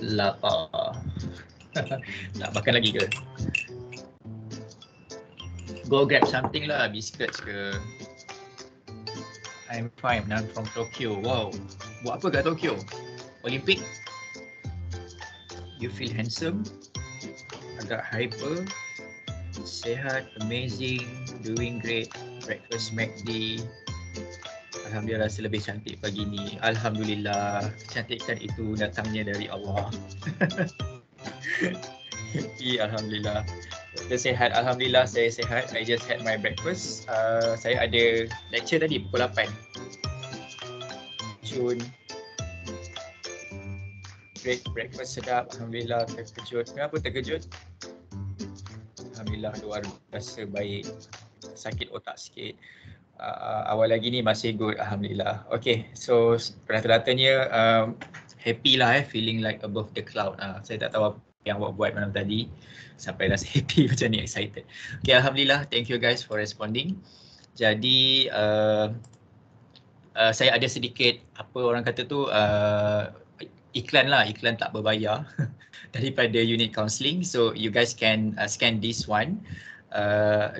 lapar. Nak makan lagi ke? Go grab something lah, biscuits ke. I'm fine, I'm from Tokyo. Wow, buat apa kat Tokyo? Olympic? You feel handsome? Agak hyper? Sehat, amazing, doing great. Breakfast McD. Alhamdulillah rasa lebih cantik pagi ni. Alhamdulillah, kecantikan itu datangnya dari Allah. Alhamdulillah. Saya sihat, Alhamdulillah saya sihat. I just had my breakfast. Saya ada lecture tadi pukul 8. Cun. Great breakfast sedap, Alhamdulillah. Terkejut. Kenapa terkejut? Alhamdulillah luar biasa baik. Sakit otak sikit. Awal lagi ni masih good, Alhamdulillah. Okay, so rata-ratanya happy lah feeling like above the cloud. Saya tak tahu apa yang awak buat malam tadi sampai rasa happy macam ni, excited. Okay, Alhamdulillah, thank you guys for responding. Jadi saya ada sedikit apa orang kata tu iklan lah, iklan tak berbayar daripada unit counselling. So you guys can scan this one.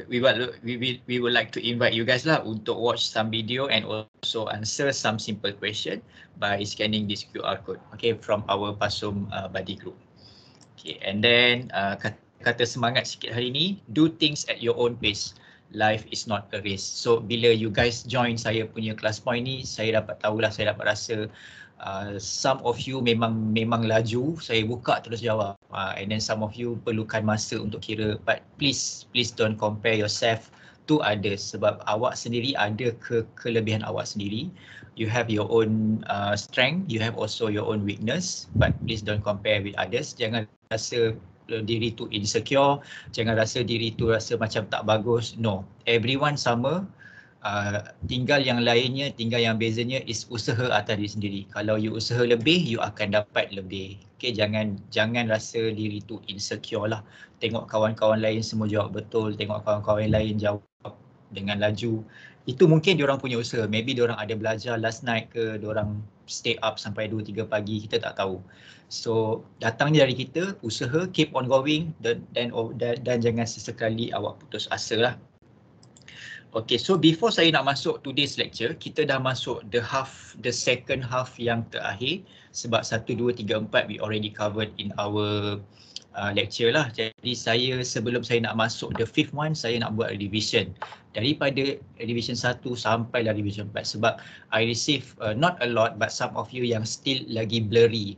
We would like to invite you guys lah untuk watch some video and also answer some simple question by scanning this QR code, okay, from our Pasum Buddy group. Okay, and then kata semangat sikit hari ni, do things at your own pace. Life is not a race. So bila you guys join saya punya class point ni, saya dapat tahulah, saya dapat rasa some of you memang laju, saya buka terus jawab, and then some of you perlukan masa untuk kira, but please don't compare yourself to others, sebab awak sendiri ada kelebihan awak sendiri. You have your own strength, you have also your own weakness, but please don't compare with others. Jangan rasa diri tu insecure, jangan rasa diri tu rasa macam tak bagus. No, everyone sama. Tinggal yang lainnya, tinggal yang bezanya is usaha atas diri sendiri. Kalau you usaha lebih, you akan dapat lebih. Okay, jangan rasa diri tu insecure lah. Tengok kawan-kawan lain semua jawab betul, tengok kawan-kawan lain jawab dengan laju. Itu mungkin diorang punya usaha. Maybe diorang ada belajar last night ke, diorang stay up sampai 2-3 pagi, kita tak tahu. So datangnya dari kita, usaha, keep on going, dan jangan sesekali awak putus asa lah. Okay, so before saya nak masuk today's lecture, kita dah masuk the second half yang terakhir, sebab 1, 2, 3, 4 we already covered in our lecture lah. Jadi sebelum saya nak masuk the fifth one, saya nak buat revision daripada revision 1 sampai revision 4, sebab I receive not a lot, but some of you yang still lagi blurry.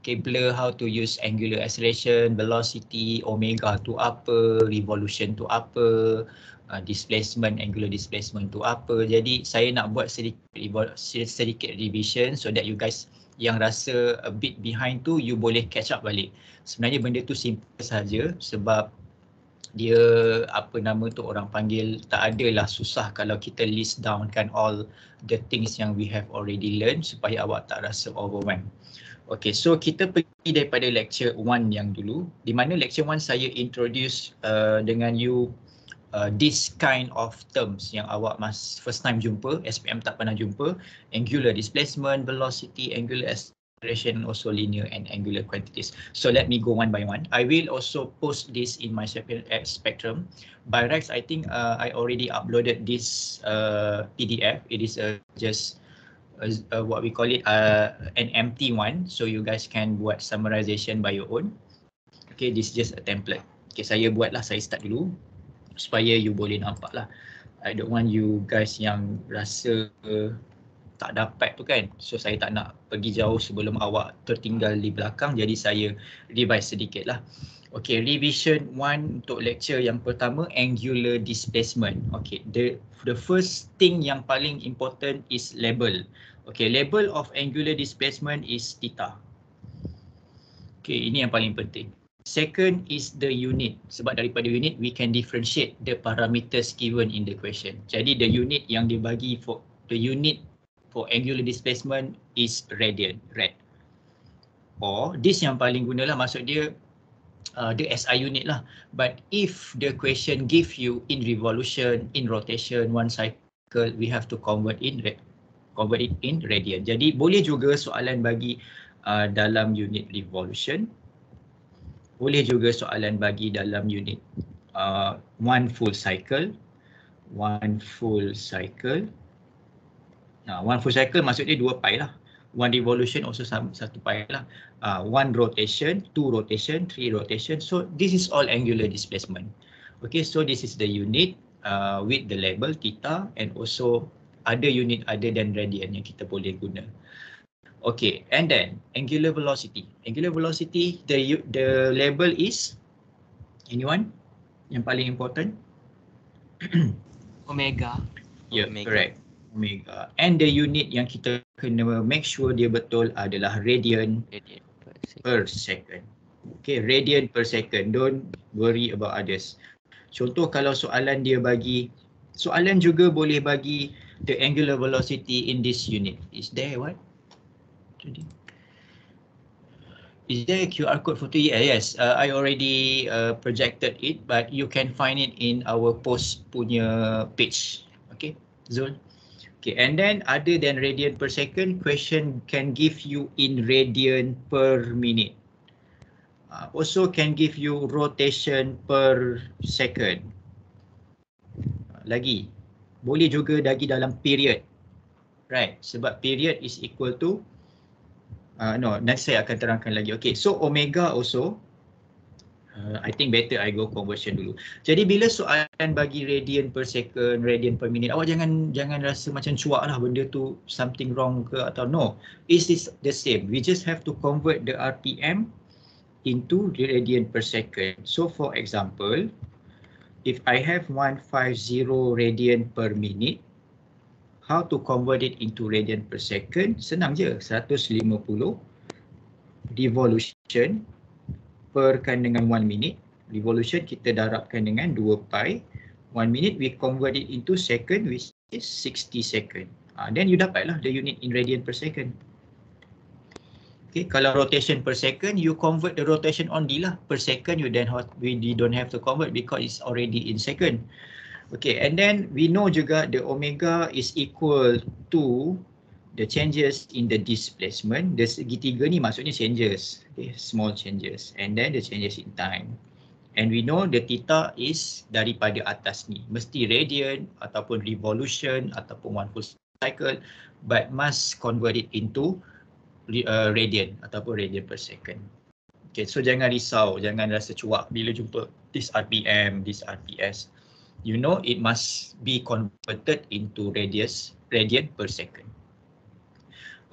Okay, blur how to use angular acceleration, velocity, omega tu apa, revolution tu apa, displacement, angular displacement tu apa. Jadi saya nak buat sedikit revision so that you guys yang rasa a bit behind tu, you boleh catch up balik. Sebenarnya benda tu simple saja, sebab dia apa nama tu orang panggil, tak adalah susah kalau kita list down kan all the things yang we have already learned supaya awak tak rasa overwhelmed. Okay, so kita pergi daripada lecture 1 yang dulu, di mana lecture 1 saya introduce dengan you this kind of terms yang awak first time jumpa, SPM tak pernah jumpa, angular displacement, velocity, angular acceleration, also linear and angular quantities. So let me go one by one. I will also post this in my Spectrum. By rights, I think I already uploaded this PDF. It is just what we call it an empty one, so you guys can buat summarization by your own. Okay, this is just a template. Okay, saya buatlah, saya start dulu supaya you boleh nampak lah. I don't want you guys yang rasa tak dapat tu kan. So saya tak nak pergi jauh sebelum awak tertinggal di belakang, jadi saya revise sedikit lah. Okay, revision 1 untuk lecture yang pertama, angular displacement. Okay, the first thing yang paling important is label. Okay, label of angular displacement is theta. Okay, ini yang paling penting. Second is the unit. Sebab daripada unit, we can differentiate the parameters given in the question. Jadi the unit yang dibagi for the unit for angular displacement is radian, rad. Or this yang paling gunalah, maksud dia the SI unit lah. But if the question give you in revolution, in rotation, 1 cycle, we have to convert it in radian. Jadi boleh juga soalan bagi dalam unit revolution. Boleh juga soalan bagi dalam unit one full cycle. One full cycle maksudnya 2 pi lah. One revolution also satu pi lah. One rotation, two rotation, three rotation. So this is all angular displacement. Okay, so this is the unit with the label theta, and also ada unit other than radian yang kita boleh guna. Okay, and then angular velocity. Angular velocity, the label is, anyone? Yang paling important? Omega. Yeah, correct. Omega. And the unit yang kita kena make sure dia betul adalah radian per second. Okay, radian per second. Don't worry about others. Contoh kalau soalan dia bagi, soalan juga boleh bagi the angular velocity in this unit. Is there what? Is there a QR code for it? Yes, I already projected it, but you can find it in our post punya page. Okay, Zul. Okay, and then other than radian per second, question can give you in radian per minute. Also can give you rotation per second. Lagi, boleh juga bagi dalam period. Right, sebab period is equal to, nanti saya akan terangkan lagi. Okay, so omega also, I think better I go conversion dulu. Jadi bila soalan bagi radian per second, radian per minute, awak jangan rasa macam cuak lah benda tu something wrong ke atau no. It is the same. We just have to convert the RPM into radian per second. So for example, if I have 150 radian per minute, how to convert it into radian per second? Senang je, 150 revolution perkan dengan 1 minute. Revolution kita darabkan dengan 2 pi. 1 minute we convert it into second, which is 60 second. Then you dapatlah the unit in radian per second. Okay, kalau rotation per second, you convert the rotation only lah. Per second you don't have to convert because it's already in second. Okay, and then we know juga the omega is equal to the changes in the displacement. The segitiga ni maksudnya changes, okay, small changes, and then the changes in time. And we know the theta is daripada atas ni, mesti radian ataupun revolution ataupun one full cycle, but must convert it into radian ataupun radian per second. Okay, so jangan risau, jangan rasa cuak bila jumpa this RPM, this RPS. You know it must be converted into radian per second.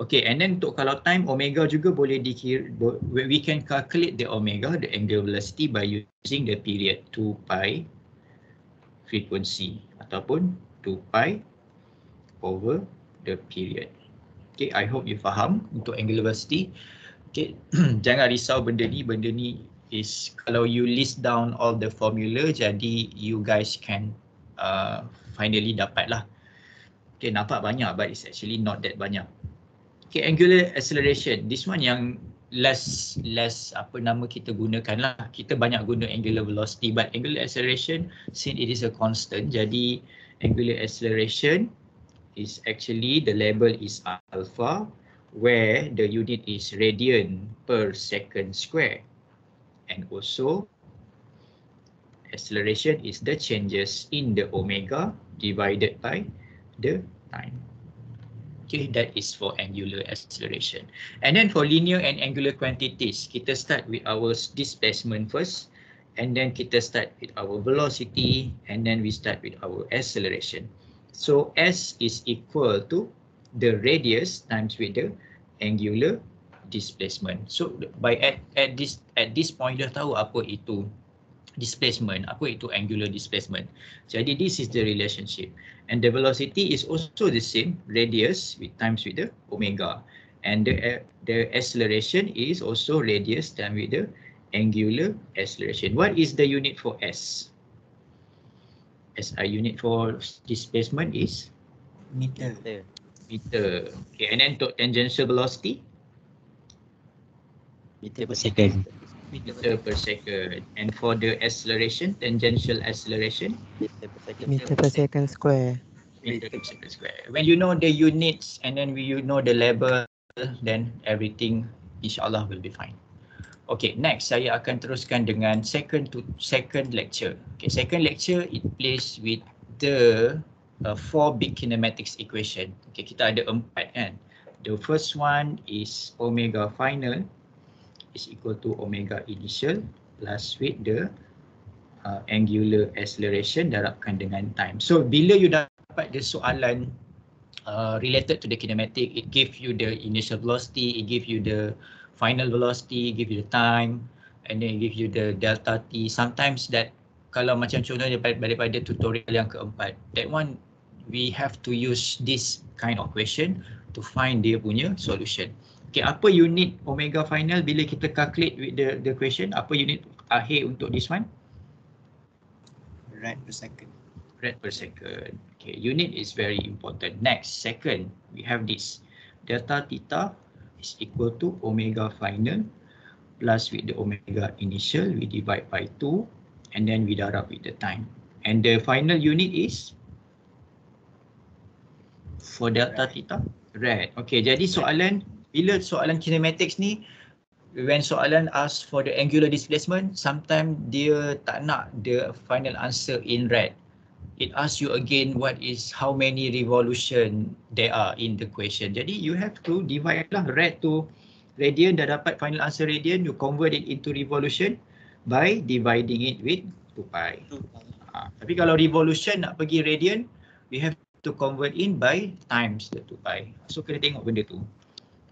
Okay, and then untuk kalau time omega juga boleh dikira, we can calculate the omega, the angular velocity, by using the period 2 pi frequency ataupun 2 pi over the period. Okay, I hope you faham untuk angular velocity. Okay, jangan risau benda ni is kalau you list down all the formula, jadi you guys can finally dapat lah. Okay, nampak banyak but it's actually not that banyak. Okay, angular acceleration. This one yang less apa nama kita gunakan lah. Kita banyak guna angular velocity, but angular acceleration, since it is a constant, jadi angular acceleration is actually the label is alpha, where the unit is radian per second square, and also acceleration is the changes in the omega divided by the time. Okay, that is for angular acceleration. And then for linear and angular quantities, kita start with our displacement first, and then kita start with our velocity, and then we start with our acceleration. So S is equal to the radius times with the angular displacement. So by at this point dah tahu apa itu displacement, apa itu angular displacement. Jadi this is the relationship, and the velocity is also the same, radius with times with the omega, and the acceleration is also radius times with the angular acceleration. What is the unit for S? SI unit for displacement is Meter. Meter. Okay, and then untuk tangential velocity? Meter per second. Meter per second. And for the acceleration, tangential acceleration? Meter per second square. Meter per second square. When you know the units and then you know the label, then everything InsyaAllah will be fine. Okay, next saya akan teruskan dengan second lecture. Okay, second lecture it plays with the 4 big kinematics equation. Okay, kita ada 4 kan. The first one is omega final is equal to omega initial plus with the angular acceleration darabkan dengan time. So bila you dapat the soalan related to the kinematic, it gives you the initial velocity, it gives you the final velocity, give you the time, and then give you the delta t. Sometimes that, kalau macam contohnya daripada tutorial yang keempat, that one we have to use this kind of question to find dia punya solution. Okay, apa unit omega final bila kita calculate with the question? Apa unit akhir untuk this one? Rad per second. Rad per second. Okay, unit is very important. Next, second, we have this. Delta theta is equal to omega final plus with the omega initial, we divide by 2 and then we darab with the time. And the final unit is for delta theta, rad. Okay, jadi soalan, bila soalan kinematics ni, when soalan ask for the angular displacement, sometimes dia tak nak the final answer in rad. It asks you again how many revolution there are in the question. Jadi you have to divide lah rad to radian, dah dapat final answer radian, you convert it into revolution by dividing it with 2 pi. Tapi kalau revolution nak pergi radian, we have to convert in by times the 2 pi. So kena tengok benda tu.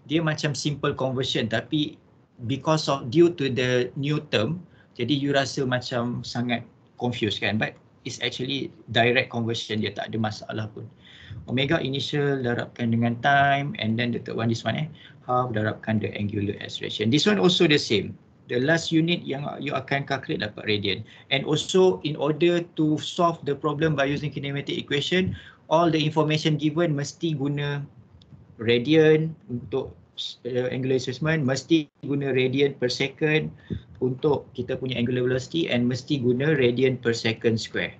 Dia macam simple conversion tapi because of due to the new term, jadi you rasa macam sangat confused kan, but it's actually direct conversion, dia tak ada masalah pun. Omega initial darabkan dengan time, and then the third one, this one half darabkan the angular acceleration. This one also the same. The last unit yang you akan calculate dapat radian. And also in order to solve the problem by using kinematic equation, all the information given mesti guna radian untuk angular displacement, mesti guna radian per second untuk kita punya angular velocity, and mesti guna radian per second square.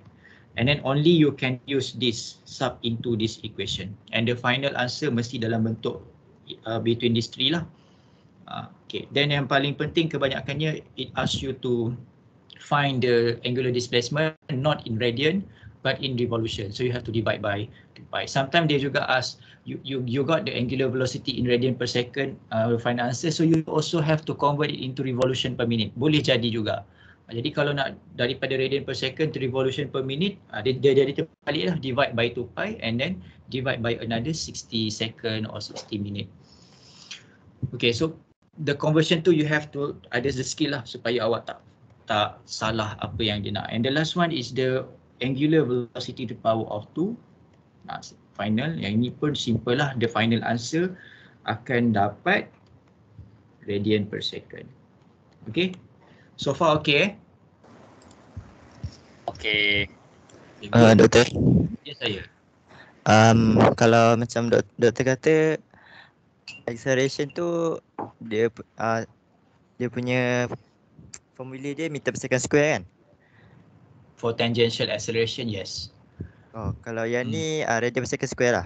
And then only you can use this sub into this equation. And the final answer mesti dalam bentuk between these three lah. Okay. Then yang paling penting kebanyakannya, it asks you to find the angular displacement not in radian but in revolution. So you have to divide by 2 pi. Sometimes they juga ask you got the angular velocity in radian per second, final answer. So you also have to convert it into revolution per minute. Boleh jadi juga. Jadi kalau nak daripada radian per second to revolution per minute, dia jadi terbalik lah, divide by 2 pi and then divide by another 60 second or 60 minute. Okay, so the conversion tu you have to ada the skill lah supaya awak tak salah apa yang dia nak. And the last one is the angular velocity to the power of 2. Final, yang ini pun simple lah, the final answer akan dapat radian per second. Okay, so far okay Okay. Doktor, Ya saya. kalau macam doktor kata acceleration tu dia punya formula dia meter per second square kan? For tangential acceleration, yes. Oh, kalau yang ni radian per second square lah.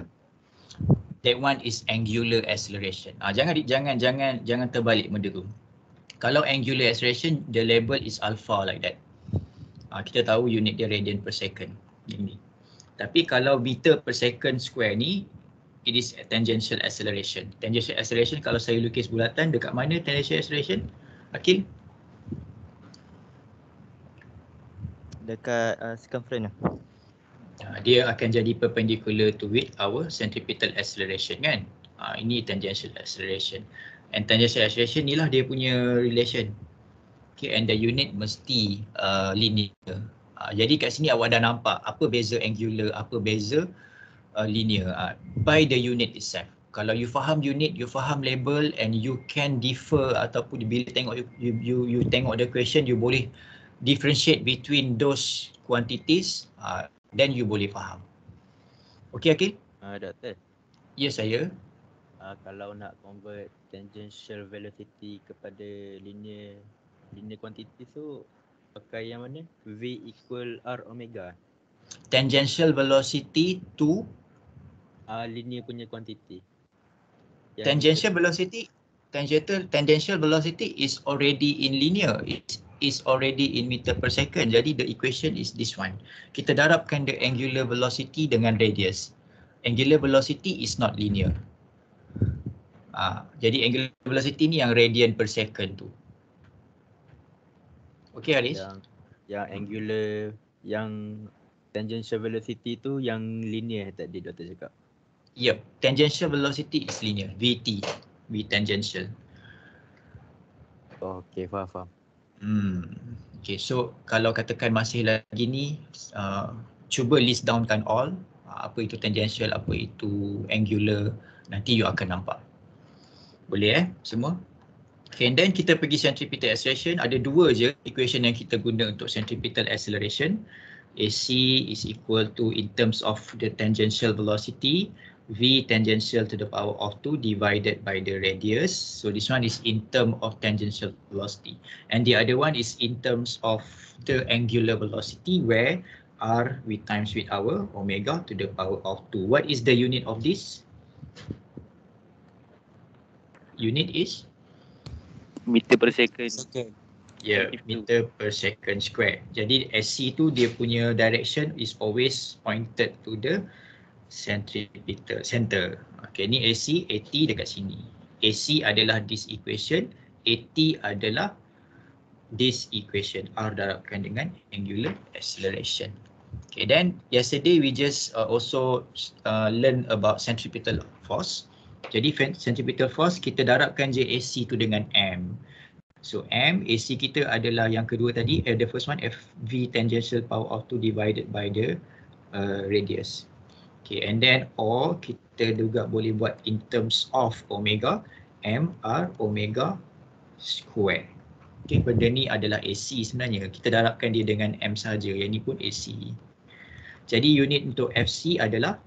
That one is angular acceleration. Jangan terbalik benda tu. Kalau angular acceleration, the label is alpha like that. Kita tahu unit dia radian per second. Ini. Tapi kalau meter per second square ni, it is tangential acceleration. Tangential acceleration, kalau saya lukis bulatan, dekat mana tangential acceleration? Akil? Dekat circumference lah. Dia akan jadi perpendicular to with our centripetal acceleration kan. Ini tangential acceleration. And tangential acceleration ni lah dia punya relation. Okay, and the unit mesti linear. Jadi kat sini awak dah nampak apa beza angular, apa beza linear by the unit itself. Kalau you faham unit, you faham label, and you can differ ataupun bila tengok you tengok the question, you boleh differentiate between those quantities, then you boleh faham. Okay Akil? Doktor. Ya saya. Kalau nak convert tangential velocity kepada linear quantity tu pakai yang mana? V equal R omega. Tangential velocity to Linear punya quantity. tangential velocity tangential velocity is already in linear. It is already in meter per second. Jadi the equation is this one. Kita darabkan the angular velocity dengan radius. Angular velocity is not linear. Jadi angular velocity ni yang radian per second tu. Okay Haris? Yang angular, yang tangential velocity tu yang linear tadi doktor cakap. Yep, tangential velocity is linear, VT, V tangential. Okay, faham. Okay, so kalau katakan masih lagi ni, cuba list downkan all, apa itu tangential, apa itu angular, nanti you akan nampak. Boleh semua? Okay, and then kita pergi centripetal acceleration, ada dua je equation yang kita guna untuk centripetal acceleration. AC is equal to, in terms of the tangential velocity, V tangential to the power of 2 divided by the radius. So this one is in terms of tangential velocity. And the other one is in terms of the angular velocity, where R we times with our omega to the power of 2. What is the unit of this? Unit is? Meter per second. Yeah, meter per second square. Jadi SC tu dia punya direction is always pointed to the centripetal center. Okay, ni AC, AT dekat sini. AC adalah this equation, AT adalah this equation. R darabkan dengan angular acceleration. Okay, then yesterday we just also learn about centripetal force. Jadi centripetal force kita darabkan je AC tu dengan M. So M, AC kita adalah yang kedua tadi, the first one, FV tangential power of 2 divided by the radius. Okay, and then or kita juga boleh buat in terms of omega, M R omega square. Okay, benda ni adalah AC sebenarnya. Kita darabkan dia dengan M saja, yang ni pun AC. Jadi unit untuk FC adalah,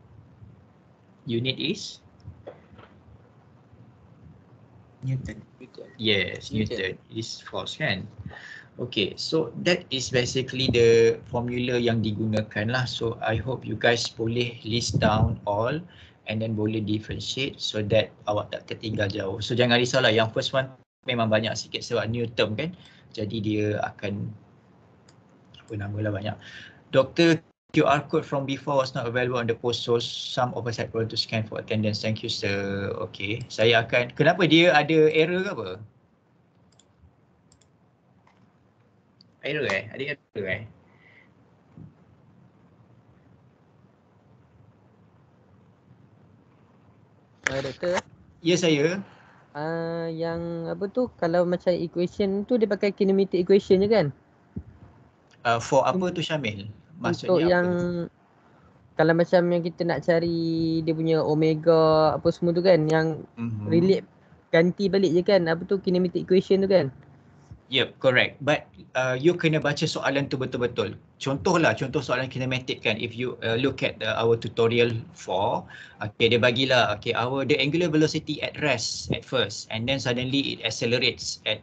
unit is Newton. Yes, Newton is force kan. Okay, so that is basically the formula yang digunakan lah. So I hope you guys boleh list down all and then boleh differentiate so that awak tak tertinggal jauh. So jangan risaulah, yang first one memang banyak sikit sebab new term kan. Jadi dia akan apa nama lah banyak. Dr. QR code from before was not available on the post, so some of us had problem to scan for attendance. Thank you sir. Okay, saya akan, kenapa dia ada error ke apa? Error Ada error Doktor, Ya saya. yang apa tu, kalau macam equation tu dia pakai kinematic equation je kan? For apa tu Syamil? Maksudnya untuk apa? yang kalau macam yang kita nak cari dia punya omega apa semua tu kan, yang relate ganti balik je kan, apa tu kinematic equation tu kan? Yep, correct. But you kena baca soalan tu betul-betul. Contoh soalan kinematik kan. If you look at our tutorial 4, okay, dia bagilah okay, the angular velocity at rest at first, and then suddenly it accelerates at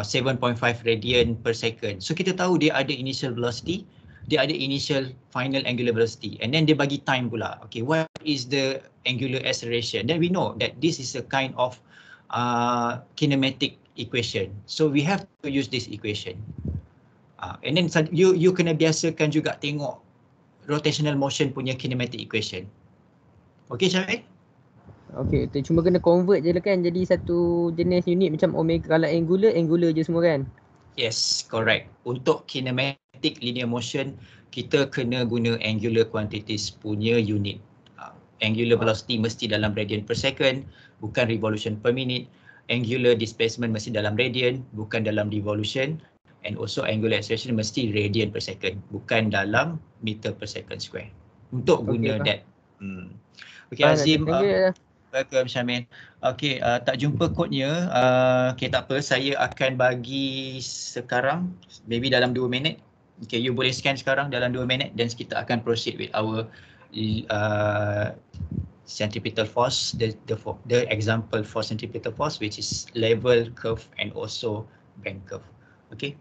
7.5 radian per second. So kita tahu dia ada initial velocity, dia ada initial final angular velocity, and then dia bagi time pula. Okay, what is the angular acceleration? Then we know that this is a kind of kinematic equation. So we have to use this equation. And then you kena biasakan juga tengok rotational motion punya kinematic equation. Okay Syamil? Okay, cuma kena convert je lah kan, jadi satu jenis unit macam omega. Kalau angular je semua kan? Yes, correct. Untuk kinematic linear motion, kita kena guna angular quantities punya unit. Angular velocity mesti dalam radian per second, bukan revolution per minute. Angular displacement mesti dalam radian, bukan dalam revolution. And also angular acceleration mesti radian per second, bukan dalam meter per second square. Untuk guna that. Okay Azim. Welcome Syamil. Okay, tak jumpa kodenya. Okay, tak apa. Saya akan bagi sekarang, maybe dalam 2 minit. Okay, you boleh scan sekarang dalam 2 minit, then kita akan proceed with our centripetal force, the example for centripetal force, which is level curve and also bank curve. Okay.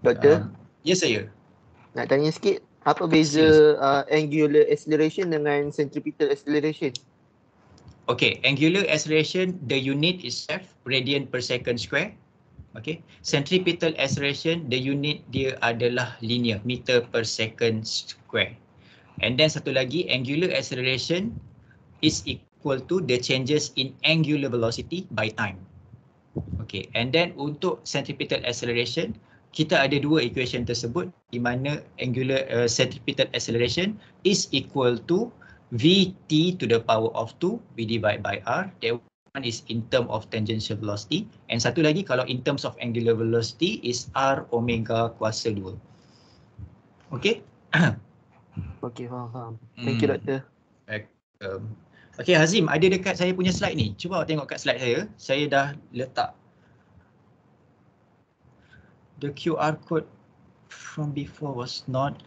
Doktor? Ya saya. Nak tanya sikit, apa beza angular acceleration dengan centripetal acceleration? Okay, angular acceleration, the unit is radian per second square. Okay, centripetal acceleration, the unit dia adalah linear, meter per second square. And then satu lagi, angular acceleration is equal to the changes in angular velocity by time. Okay, and then untuk centripetal acceleration, kita ada dua equation tersebut di mana angular centripetal acceleration is equal to Vt to the power of 2 V divided by R. That one is in term of tangential velocity. And satu lagi kalau in terms of angular velocity is R omega kuasa 2. Okay? Okay, faham. Thank you, Doktor. Okay, Hazim, ada dekat saya punya slide ni. Cuba awak tengok kat slide saya. Saya dah letak the QR code from before was not.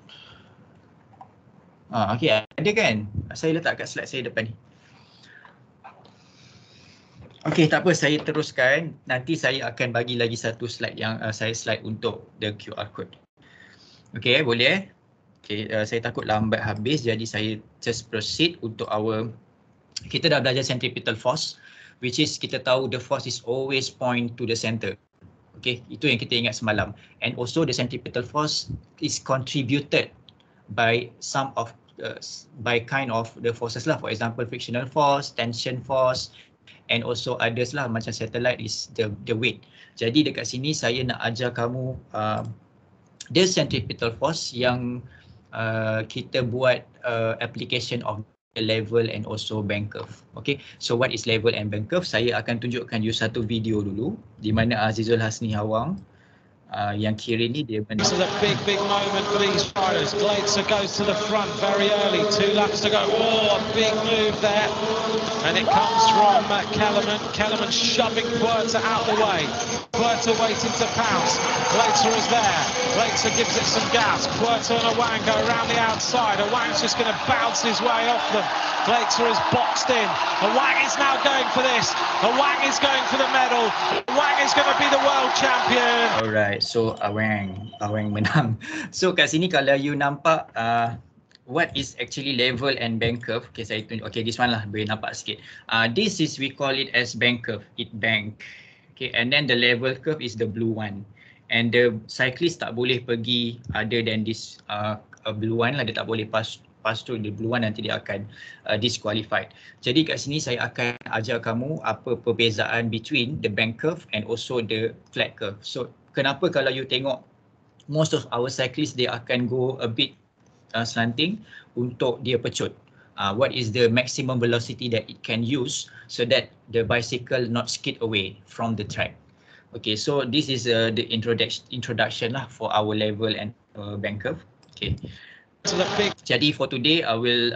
Okay, ada kan? Saya letak kat slide saya depan ni. Okay, tak apa, saya teruskan. Nanti saya akan bagi lagi satu slide yang saya slide untuk the QR code. Okay, boleh? Okay, saya takut lambat habis, jadi saya just proceed untuk kita dah belajar centripetal force, which is kita tahu the force is always point to the center. Okay, itu yang kita ingat semalam. And also the centripetal force is contributed by some of by kind of the forces lah. For example, frictional force, tension force, and also others lah, macam satellite is the weight. Jadi dekat sini saya nak ajar kamu the centripetal force yang kita buat application of the level and also bank curve. Okay, so what is level and bank curve? Saya akan tunjukkan you satu video dulu di mana Azizul Hasni Hawang yang kiri ni dia This is a big moment for these riders. Glazer goes to the front very early. 2 laps to go. Oh, a big move there. And it comes from Kellerman. Kellerman shoving Puerta out the way. Puerta waiting to pounce. Glazer is there. Glazer gives it some gas. Puerta and Awang go around the outside. Awang's just going to bounce his way off them. Glazer is boxed in. Awang is now going for this. Awang is going for the medal. Awang is going to be the world champion. Alright, so Awang menang. So kat sini kalau you nampak what is actually level and bank curve. Okay, saya tunjuk. Okay, this one lah, boleh nampak sikit. This is, we call it as bank curve. It bank. Okay, and then the level curve is the blue one. And the cyclist tak boleh pergi other than this blue one lah. Dia tak boleh pass through the blue one, nanti dia akan disqualified. Jadi kat sini saya akan ajar kamu apa perbezaan between the bank curve and also the flat curve. So kenapa kalau you tengok most of our cyclists, they akan go a bit slanting untuk dia pecut. What is the maximum velocity that it can use so that the bicycle not skid away from the track. Okay, so this is the introduction lah for our level and bank curve. Okay. Jadi for today, I will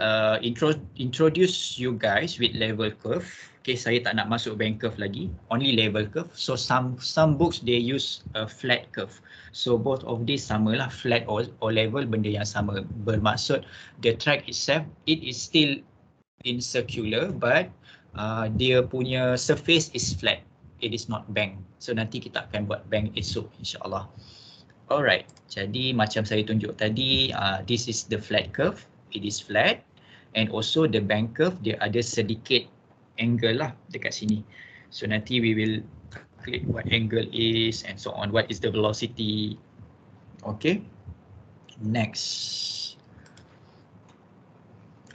introduce you guys with level curve. Okay, saya tak nak masuk bank curve lagi, only level curve. So some books they use a flat curve. So both of these sama lah, flat or level, benda yang sama. Bermaksud the track itself, it is still in circular, but dia punya surface is flat. It is not bank. So nanti kita akan buat bank esok, insyaAllah. Alright, jadi macam saya tunjuk tadi, this is the flat curve. It is flat, and also the bank curve dia ada sedikit angle lah dekat sini. So nanti we will calculate what angle is and so on. What is the velocity? Okay. Next.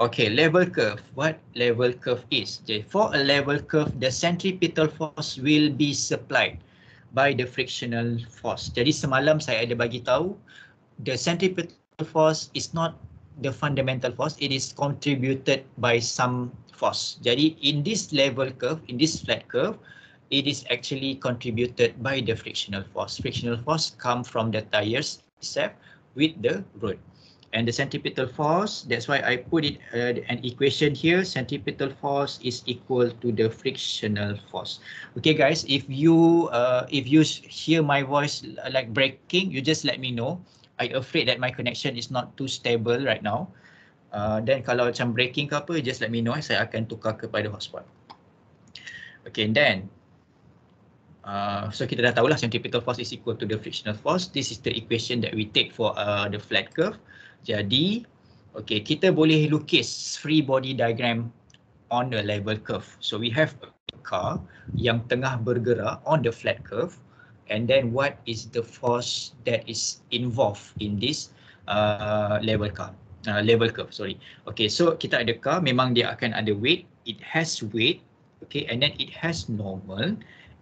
Okay, level curve. What level curve is? For a level curve, the centripetal force will be supplied by the frictional force. Jadi semalam saya ada bagi tahu the centripetal force is not the fundamental force, it is contributed by some force. Jadi in this level curve, in this flat curve, it is actually contributed by the frictional force. Frictional force come from the tires itself with the road. And the centripetal force, that's why I put it an equation here. Centripetal force is equal to the frictional force. Okay guys, if you hear my voice like breaking, you just let me know. I'm afraid that my connection is not too stable right now. Then kalau macam breaking ke apa, just let me know. Saya akan tukar kepada hotspot. Okay, and then so kita dah tahulah centripetal force is equal to the frictional force. This is the equation that we take for the flat curve. Jadi, okay, kita boleh lukis free body diagram on a level curve. So we have a car yang tengah bergerak on the flat curve, and then what is the force that is involved in this level curve, sorry. Okay, so kita ada car, memang dia akan ada weight, it has weight, okay, and then it has normal,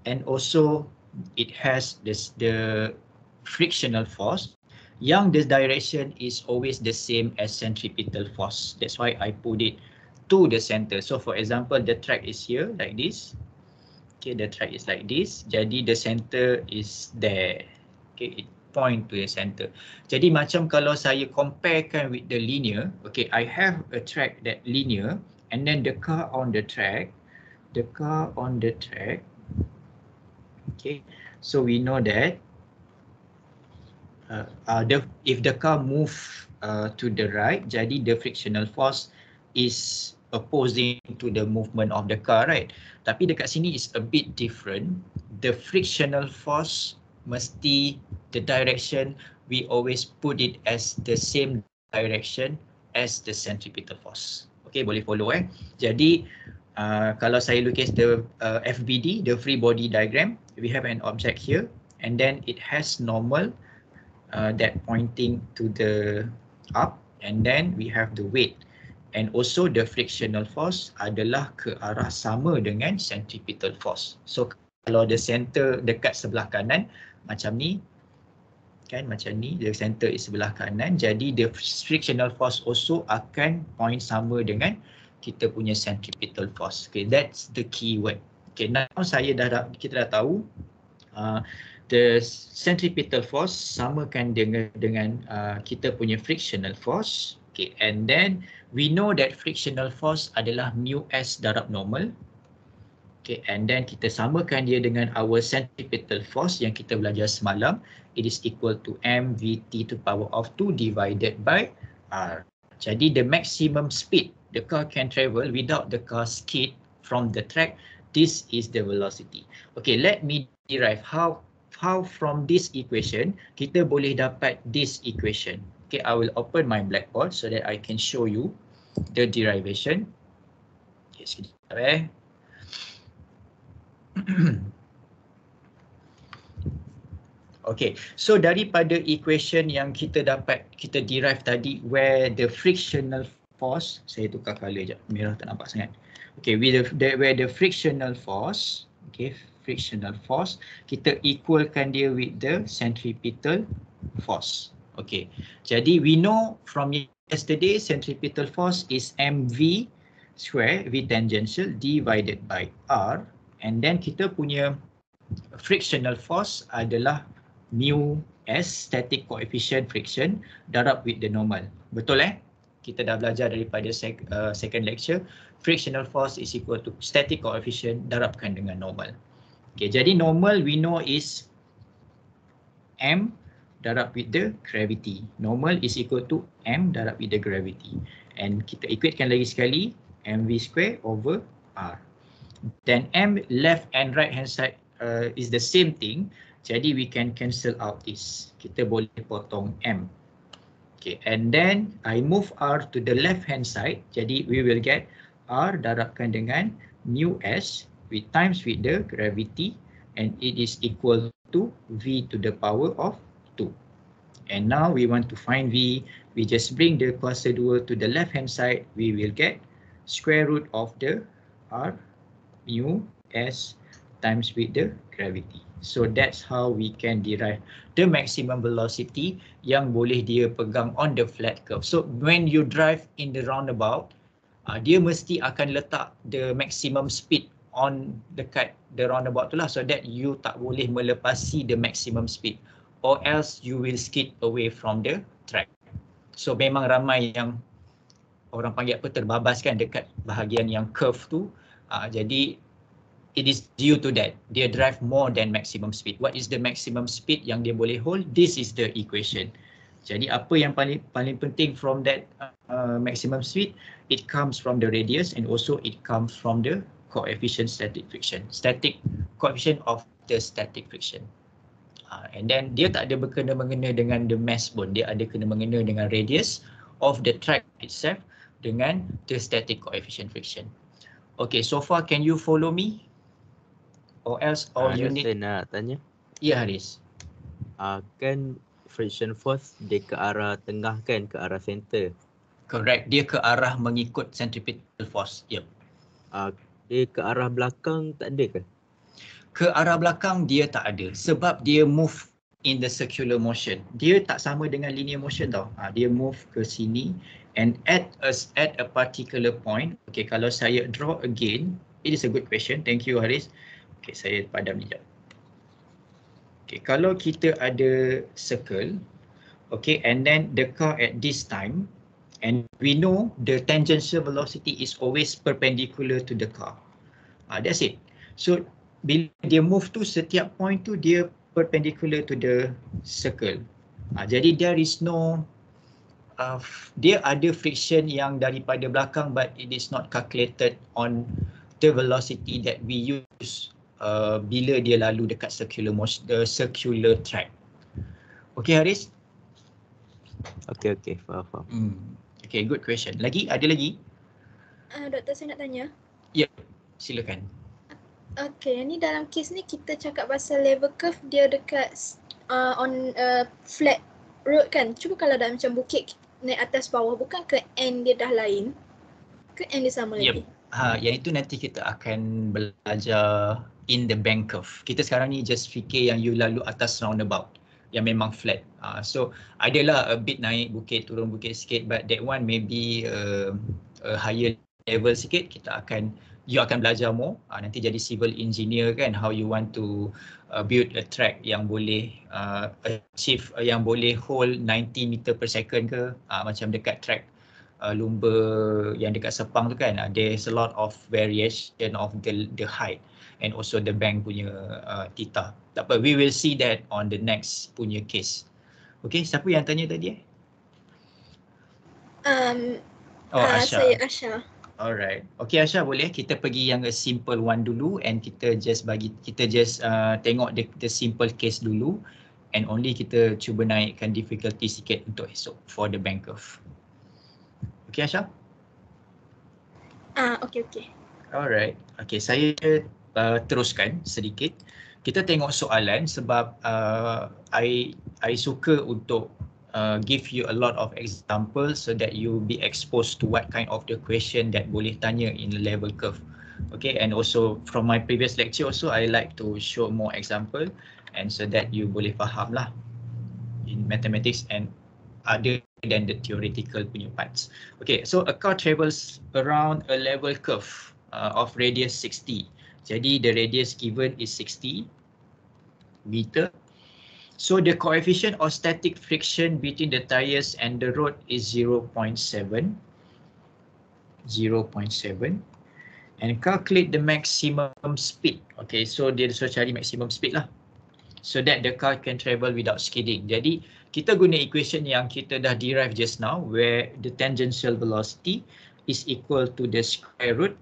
and also it has the frictional force yang the direction is always the same as centripetal force. That's why I put it to the center. So for example, the track is here like this. Okay, the track is like this. Jadi the center is there. Okay, it point to the center. Jadi macam kalau saya comparekan with the linear, okay, I have a track that linear, and then the car on the track, okay, so we know that if the car move to the right, jadi the frictional force is opposing to the movement of the car, right? Tapi dekat sini is a bit different. The frictional force mesti the direction, we always put it as the same direction as the centripetal force. Okay, boleh follow Jadi kalau saya lukis the FBD, the free body diagram, we have an object here, and then it has normal that pointing to the up, and then we have the weight, and also the frictional force adalah ke arah sama dengan centripetal force. So kalau the center dekat sebelah kanan macam ni kan, macam ni, the center is sebelah kanan, jadi the frictional force also akan point sama dengan kita punya centripetal force. Okay, that's the key word. Okay, now kita dah tahu the centripetal force samakan dengan kita punya frictional force. Okay, and then we know that frictional force adalah mu s darab normal. Okay, and then kita samakan dia dengan our centripetal force yang kita belajar semalam. It is equal to mvt to power of 2 divided by r. Jadi the maximum speed the car can travel without the car skid from the track, this is the velocity. Okay, let me derive how from this equation kita boleh dapat this equation. Okay, I will open my blackboard so that I can show you the derivation. Okay, sekejap Okay, so daripada equation yang kita derive tadi, where the frictional force, saya tukar colour sekejap, merah tak nampak sangat. Okay, where the frictional force, okay, frictional force, kita equalkan dia with the centripetal force. Okay, jadi we know from yesterday centripetal force is mv square v tangential divided by r, and then kita punya frictional force adalah mu s, static coefficient friction, darab with the normal. Betul Kita dah belajar daripada second lecture, frictional force is equal to static coefficient darabkan dengan normal. Okay, jadi normal we know is m darab with the gravity. Normal is equal to m darab with the gravity. And kita equatekan lagi sekali, mv square over r. Then m left and right hand side is the same thing. Jadi we can cancel out this. Kita boleh potong m. Okay, and then I move r to the left hand side. Jadi we will get r darabkan dengan mu s with times with the gravity, and it is equal to v to the power of 2. And now we want to find v. We just bring the kuasa 2 to the left hand side. We will get square root of the r mu s times with the gravity. So that's how we can derive the maximum velocity yang boleh dia pegang on the flat curve. So when you drive in the roundabout, dia mesti akan letak the maximum speed on dekat the roundabout tu lah, so that you tak boleh melepasi the maximum speed, or else you will skid away from the track. So memang ramai yang orang panggil apa, terbabaskan dekat bahagian yang curve tu. Jadi it is due to that dia drive more than maximum speed. What is the maximum speed yang dia boleh hold? This is the equation. Jadi apa yang paling penting from that maximum speed? It comes from the radius, and also it comes from the coefficient static friction. Static coefficient of the static friction. And then dia tak ada berkena-mengena dengan the mass pun. Dia ada kena-mengena dengan radius of the track itself dengan the static coefficient friction. Okay, so far can you follow me? Or else, or you need... Saya nak tanya. Ya, Haris. Kan friction force dia ke arah tengah kan, ke arah center. Correct, dia ke arah mengikut centripetal force. Yep. Dia ke arah belakang tak ada ke? Ke arah belakang dia tak ada sebab dia move in the circular motion. Dia tak sama dengan linear motion tau. Dia move ke sini and at a particular point. Okay, kalau saya draw again, it is a good question. Thank you, Haris. Okay, saya padam sekejap. Okay, kalau kita ada circle, okay, and then the car at this time, and we know the tangential velocity is always perpendicular to the car. That's it. So bila dia move tu, setiap point tu dia perpendicular to the circle. Jadi there is no dia ada friction yang daripada belakang, but it is not calculated on the velocity that we use bila dia lalu dekat circular motion, the circular track. Okay, Haris? Okay, faham. Okay, good question. Ada lagi? Doktor, saya nak tanya. Ya, silakan. Okay, yang ni dalam kes ni kita cakap pasal level curve dia dekat on flat road kan. Cuba kalau dah macam bukit naik atas bawah, bukan ke end dia dah lain? Ke end dia sama lagi? Yang itu nanti kita akan belajar in the bank curve. Kita sekarang ni just fikir yang you lalu atas roundabout yang memang flat. So adalah a bit naik bukit, turun bukit sikit, but that one maybe a higher level sikit. You akan belajar more. Nanti jadi civil engineer kan, how you want to build a track yang boleh achieve, yang boleh hold 90 meter per second ke, macam dekat track lumba yang dekat Sepang tu kan. There's a lot of variation of the height and also the bank punya theta. Tak apa, we will see that on the next punya case. Okay, siapa yang tanya tadi? Asha. Saya Asha. Alright. Okay, Asha, boleh kita pergi yang a simple one dulu and kita just tengok the simple case dulu and only kita cuba naikkan difficulty sikit untuk esok for the bank curve. Okay, Asha? Okay. Alright. Okay, saya teruskan sedikit. Kita tengok soalan sebab I suka untuk give you a lot of examples so that you be exposed to what kind of the question that boleh tanya in the level curve. Okay, and also from my previous lecture also I like to show more example and so that you boleh faham lah in mathematics and other than the theoretical punya parts. Okay, so a car travels around a level curve of radius 60. Jadi the radius given is 60 meter. So the coefficient of static friction between the tires and the road is 0.7. And calculate the maximum speed. Okay, so dia cari maximum speed lah, so that the car can travel without skidding. Jadi kita guna equation yang kita dah derive just now, where the tangential velocity is equal to the square root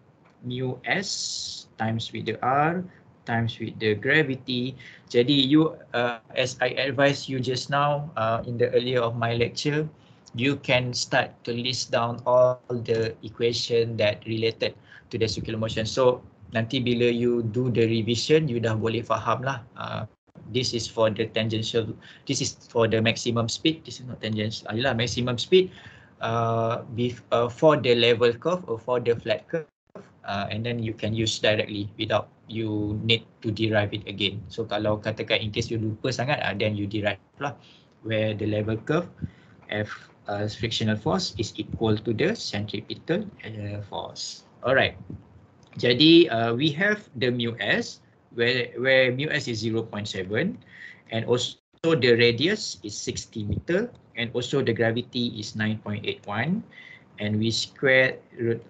mu s times with the r times with the gravity. Jadi you, as I advised you just now in the earlier of my lecture, you can start to list down all the equation that related to the circular motion. So nanti bila you do the revision, you dah boleh faham lah. This is for the tangential, this is for the maximum speed, this is not tangential, maximum speed for the level curve or for the flat curve. And then you can use directly without you need to derive it again. So kalau katakan in case you lupa sangat, then you derive lah, where the level curve F frictional force is equal to the centripetal force. Alright. Jadi we have the mu s, where mu s is 0.7 and also the radius is 60 meter and also the gravity is 9.81 and we square root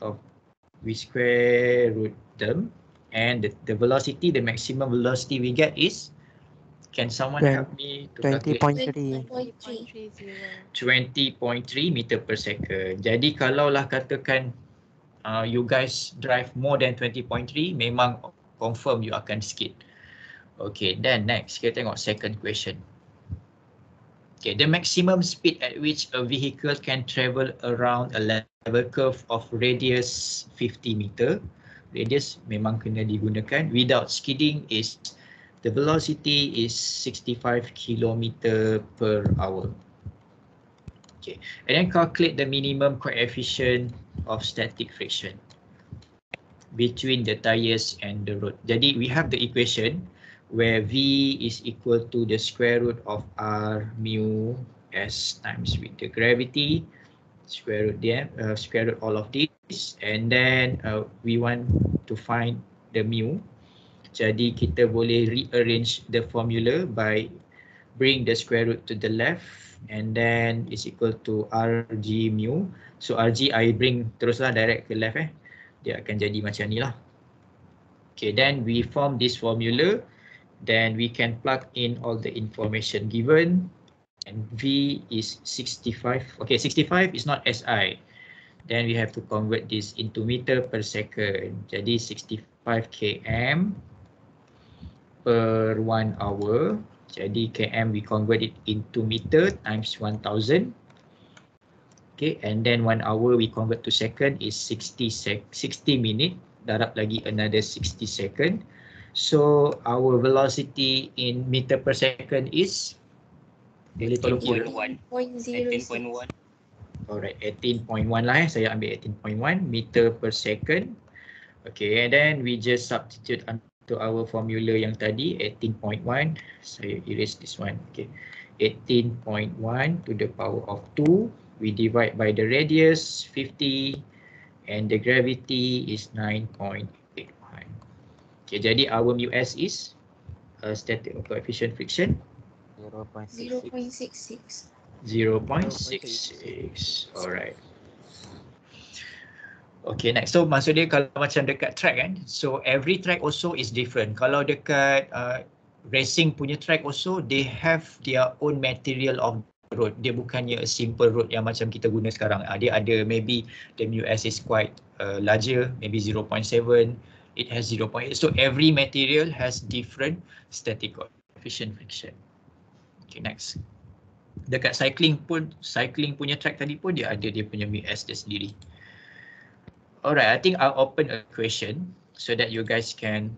them. And the velocity, the maximum velocity we get is, can someone help me to calculate? 20.3 meter per second. Jadi kalaulah katakan you guys drive more than 20.3, memang confirm you akan skid. Okay, then next kita tengok second question. Okay, the maximum speed at which a vehicle can travel around a level curve of radius 50 meter radius memang kena digunakan. Without skidding is the velocity is 65 km/h. Okay, and then calculate the minimum coefficient of static friction between the tires and the road. Jadi we have the equation where V is equal to the square root of R mu S times with the gravity, square root all of this, and then we want to find the mu. Jadi kita boleh rearrange the formula by bring the square root to the left, and then is equal to Rg mu. So Rg I bring teruslah direct ke left dia akan jadi macam ni lah. Okay, then we form this formula, then we can plug in all the information given, and V is 65. Okay, 65 is not SI. Then we have to convert this into meter per second. Jadi 65 km per 1 hour. Jadi km we convert it into meter times 1000. Okay, and then 1 hour we convert to second is 60 minute. Darab lagi another 60 second. So our velocity in meter per second is 18.1. 18.0. Alright, 18.1 lah saya ambil 18.1 meter per second. Okay, and then we just substitute to our formula yang tadi 18.1. Saya erase this one. Okay, 18.1 to the power of 2. We divide by the radius 50 and the gravity is 9.81. Okay, jadi our mu_s is static coefficient friction 0.66. 0.66. Alright. Okay, next. So maksud dia kalau macam dekat track kan, so every track also is different. Kalau dekat racing punya track also, they have their own material of road. Dia bukannya a simple road yang macam kita guna sekarang. Dia ada maybe the mu_s is quite larger, maybe 0.7, it has 0.8. So every material has different static coefficient friction. Okay, next. Dekat cycling punya track tadi pun dia ada dia punya mu_s dia sendiri. Alright, I think I'll open a question so that you guys can,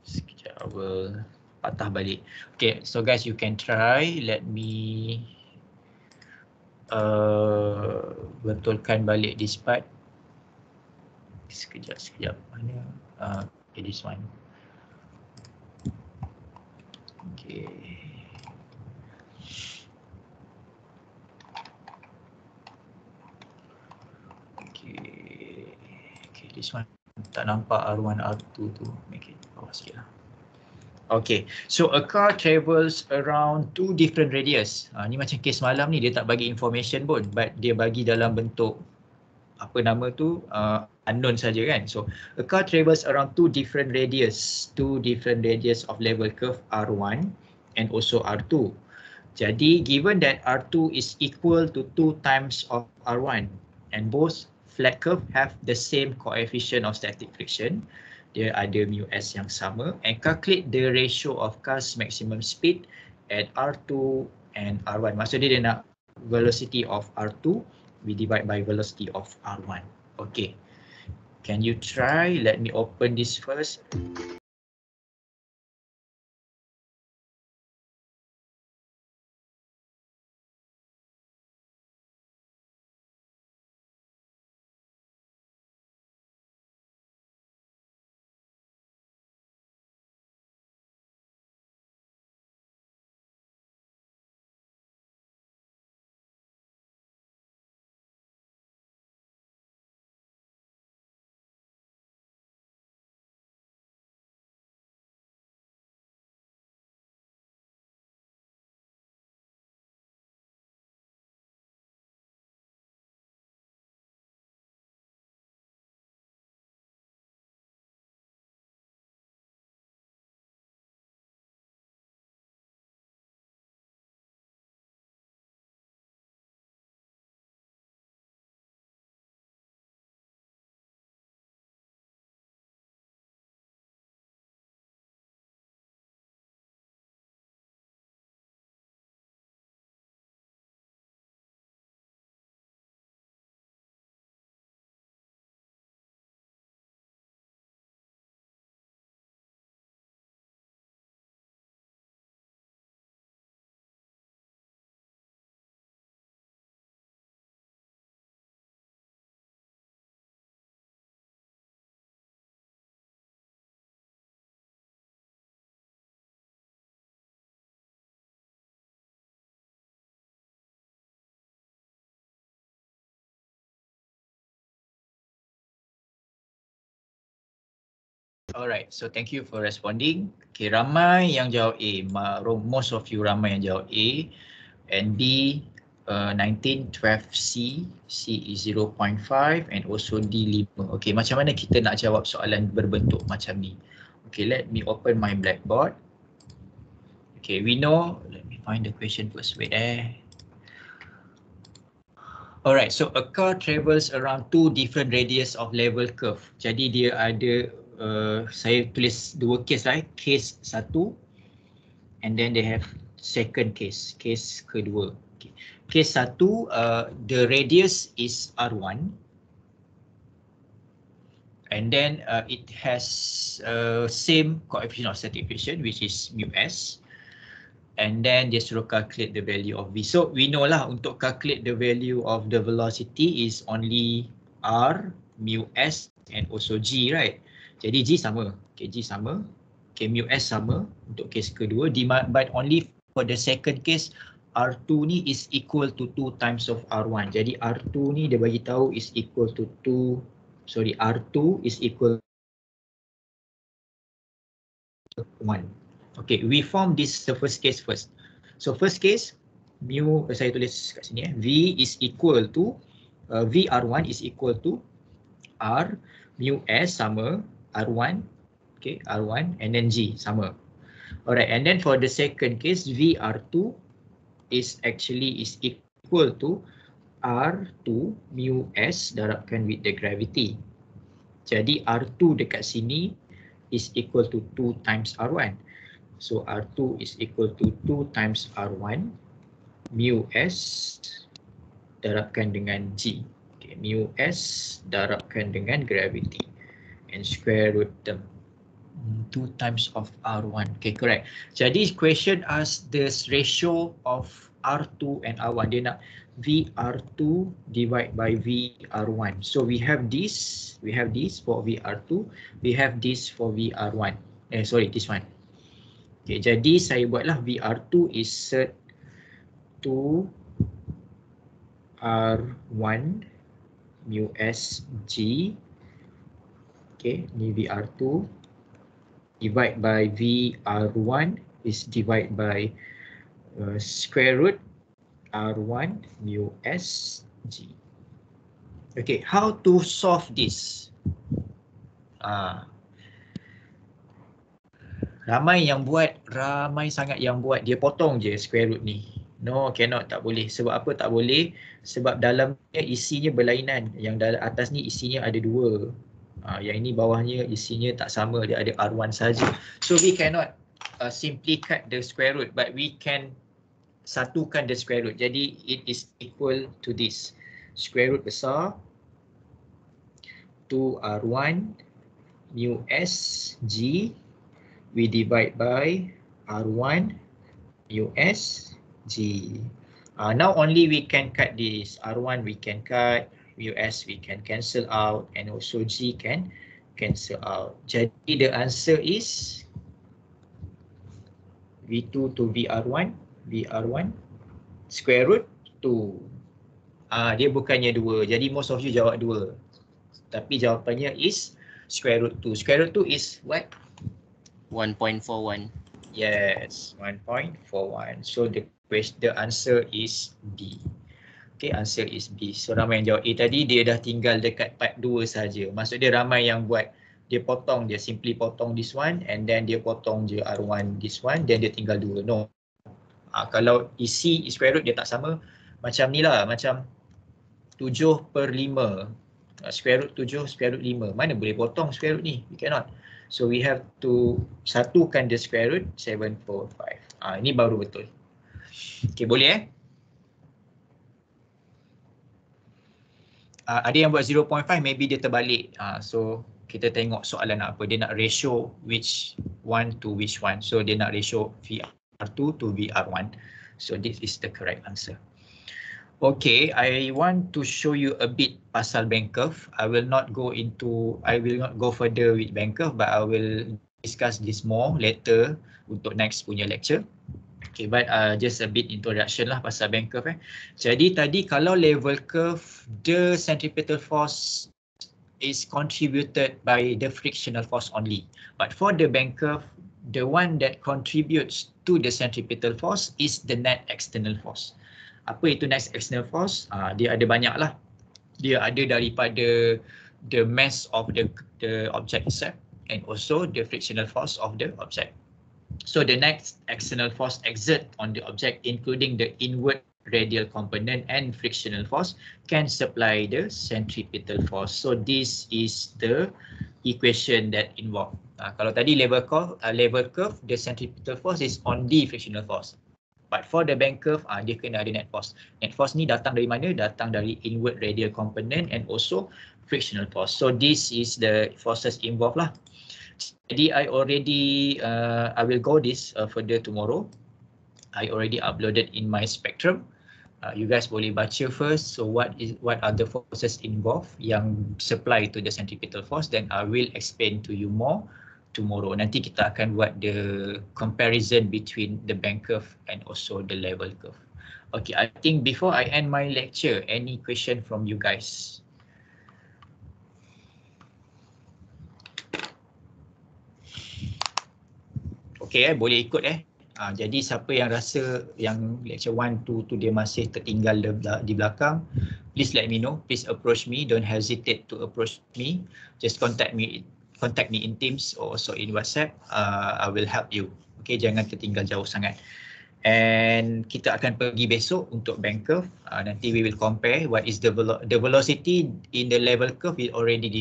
sekejap, I will patah balik. Okay, so guys you can try. Let me betulkan balik this part. Sekejap. Mana? Okay, this one. Okay. Okay, this one tak nampak R1, R2 tu. Make it bawah sikit lah. Okay, so a car travels around two different radius. Ni macam case malam ni, dia tak bagi information pun, but dia bagi dalam bentuk apa nama tu, unknown saja kan. So a car travels around two different radius of level curve R1 and also R2. Jadi given that R2 is equal to 2 times of R1 and both flat curve have the same coefficient of static friction, dia ada mu_s yang sama, and calculate the ratio of car's maximum speed at R2 and R1. Maksudnya dia nak velocity of R2 we divide by velocity of R1. Okay, can you try? Let me open this first. Alright, so thank you for responding. Okay, ramai yang jawab A. Most of you ramai yang jawab A. And B, 19, 12, C is 0.5 and also D 5. Okay, macam mana kita nak jawab soalan berbentuk macam ni? Okay, let me open my blackboard. Okay, we know, let me find the question first. Wait Alright, so a car travels around two different radius of level curve. Jadi dia ada, saya tulis dua case lah, case 1 and then they have second case kedua. Okay. Case 1, the radius is R1 and then it has same coefficient of certification which is mu s. And then dia suruh calculate the value of V. So we know lah untuk calculate the value of the velocity is only R, mu S and also G, right? Jadi G sama. Okay, G sama. Okay, mu S sama untuk case kedua. But only for the second case, R2 ni is equal to 2 times of R1. Jadi R2 ni dia bagi tahu is equal to R2 is equal to 1. Okay, we form this the first case first. So first case, mu saya tulis kat sini V is equal to V R1 is equal to R mu S sama R1, okay, R1 and then G sama. Alright, and then for the second case, V R2 is equal to R2 mu S darabkan with the gravity. Jadi R2 dekat sini is equal to 2 times R1. So R2 is equal to 2 times R1 mu S darabkan dengan G. Okay, mu S darabkan dengan gravity and square root them. 2 times of R1. Okay, correct. Jadi question asks the ratio of R2 and R1. Dia nak VR2 divide by VR1. So we have this for VR2. We have this for VR1. This one. Okay, jadi saya buatlah VR2 is set to R1 mu S G. Okay, ni VR2 divide by VR1 is divide by square root R1 mu S G. Okay, how to solve this? Ramai sangat yang buat, dia potong je square root ni. No, cannot, tak boleh. Sebab apa tak boleh? Sebab dalamnya isinya berlainan. Yang dalam atas ni isinya ada 2. Yang ini bawahnya isinya tak sama, dia ada R1 saja. So we cannot simply cut the square root, but we can satukan the square root. Jadi it is equal to this. Square root besar 2R1 mu S G. We divide by R1 mu S G. Now only we can cut this. R1 we can cut, mu S we can cancel out, and also G can cancel out. Jadi the answer is V2 to VR1 square root 2. Dia bukannya 2. Jadi most of you jawab 2. Tapi jawapannya is square root 2. Square root 2 is what? 1.41. Yes, 1.41. So the answer is B. Okay, answer is B. So ramai yang jawab A tadi, dia dah tinggal dekat part 2 saja. Maksud dia ramai yang buat, dia simply potong this one and then dia potong je R1 this one, then dia tinggal 2. No. Kalau isi square root dia tak sama, macam ni lah, macam 7/5. Square root 7, square root 5. Mana boleh potong square root ni? We cannot. So we have to satukan the square root 745. Ini baru betul. Okay, boleh ada yang buat 0.5, maybe dia terbalik. So kita tengok soalan apa. Dia nak ratio which one to which one. So dia nak ratio VR2 to VR1. So this is the correct answer. Okay, I want to show you a bit pasal band curve. I will not go further with band curve, but I will discuss this more later untuk next punya lecture. Okay, but just a bit introduction lah pasal band curve. Jadi tadi kalau level curve, the centripetal force is contributed by the frictional force only. But for the bend curve, the one that contributes to the centripetal force is the net external force. Apa itu net external force? Dia ada banyak lah. Dia ada daripada the mass of the object itself and also the frictional force of the object. So the net external force exert on the object, including the inward radial component and frictional force, can supply the centripetal force. So this is the equation that involved. Kalau tadi level curve, the centripetal force is on the frictional force. But for the bend curve, dia kena ada net force. Net force ni datang dari mana? Datang dari inward radial component and also frictional force. So this is the forces involved lah. Jadi I will go this further tomorrow. I already uploaded in my spectrum. You guys boleh baca first. So what are the forces involved yang supply to the centripetal force? Then I will explain to you more tomorrow. Nanti kita akan buat the comparison between the bend curve and also the level curve. Okay, I think before I end my lecture, any question from you guys? Okay, boleh ikut jadi siapa yang rasa yang lecture 1, 2 tu dia masih tertinggal di belakang, please let me know, please approach me, don't hesitate to approach me, just contact me in Teams or also in WhatsApp. I will help you. Okay, jangan tertinggal jauh sangat. And kita akan pergi besok untuk bend curve. Nanti we will compare what is the velocity in the level curve we already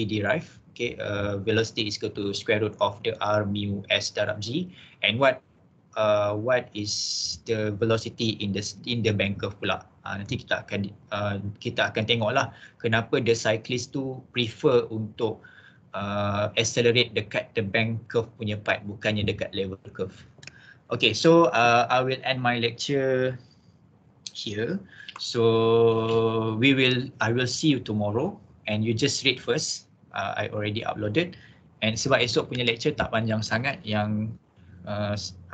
derive. Okay, velocity is equal to square root of the r mu s darab g, and what is the velocity in the bend curve pula. Nanti kita akan tengoklah kenapa the cyclist tu prefer untuk accelerate dekat the bend curve punya part, bukannya dekat level curve. Okay, so I will end my lecture here. So I will see you tomorrow, and you just read first. I already uploaded, and sebab esok punya lecture tak panjang sangat, yang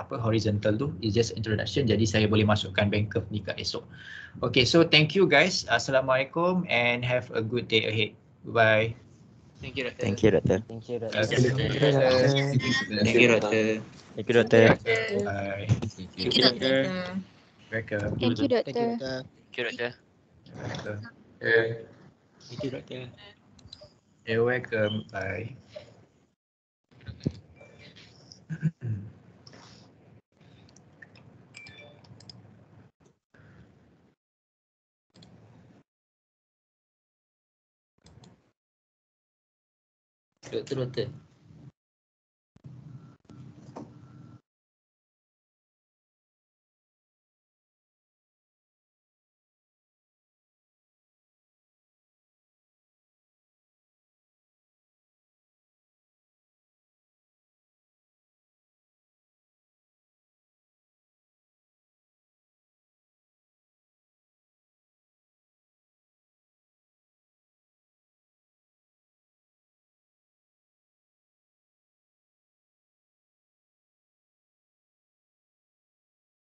horizontal tu is just introduction, jadi saya boleh masukkan bend curve ni kat esok. Okay, so thank you guys. Assalamualaikum and have a good day ahead. Bye. Thank you, Doctor. Thank you, Doctor. Thank you, Dr. Okay. Thank you, Doctor. Thank you, Doctor. Bye. Thank you, Doctor. Welcome. Thank you, Doctor. Thank you, Doctor. Welcome. Thank you, Doctor. You're welcome. Bye. Doktor.